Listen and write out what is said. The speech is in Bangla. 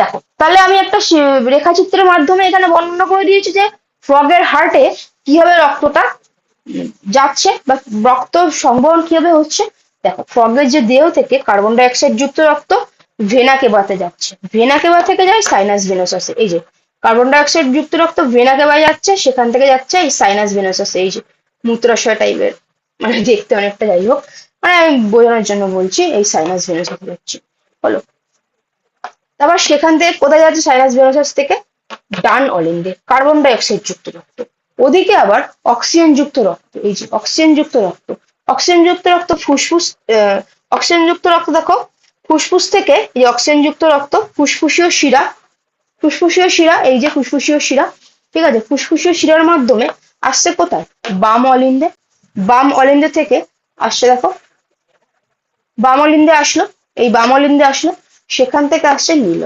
দেখো তাহলে আমি একটা রেখাচিত্রের মাধ্যমে এখানে বর্ণনা করে দিয়েছি যে ফ্রগের হার্টে কিভাবে রক্তটা যাচ্ছে বা রক্ত সংবহন কিভাবে হচ্ছে। দেখো ফ্রগের যে দেহ থেকে কার্বন ডাই অক্সাইড যুক্ত রক্ত ভেনা কেবাতে যাচ্ছে, ভেনা কেবা থেকে যায় সাইনাস ভেনোসাসে। এই যে কার্বন ডাই অক্সাইড যুক্ত রক্ত ভেনা কেবায় যাচ্ছে, সেখান থেকে যাচ্ছে এই সাইনাস ভেনোসাসে। এই যে মূত্রাশয় টাইপের, মানে দেখতে অনেকটা, যাই হোক মানে আমি বোঝানোর জন্য বলছি, এই সাইনাস ভেনোসাসে যাচ্ছে। বলো, তারপর সেখান থেকে কোথায় যাচ্ছে, সাইনাস ভেনোসাস থেকে ডান অলিন্দে কার্বন ডাই অক্সাইড যুক্ত রক্ত, ওদিকে আবার অক্সিজেন যুক্ত রক্ত। এই যে অক্সিজেন যুক্ত রক্ত, অক্সিজেন যুক্ত রক্ত ফুসফুস, অক্সিজেন যুক্ত রক্ত দেখো ফুসফুস থেকে এই অক্সিজেন যুক্ত রক্ত ফুসফুসীয় শিরা, ফুসফুসীয় শিরা, এই যে ফুসফুসীয় শিরা, ঠিক আছে, ফুসফুসীয় শিরার মাধ্যমে আসছে কোথায়, বাম অলিন্দে, বাম অলিন্দে থেকে আসছে দেখো, বাম অলিন্দে আসলো, এই বাম অলিন্দে আসলো, সেখান থেকে আসছে নীল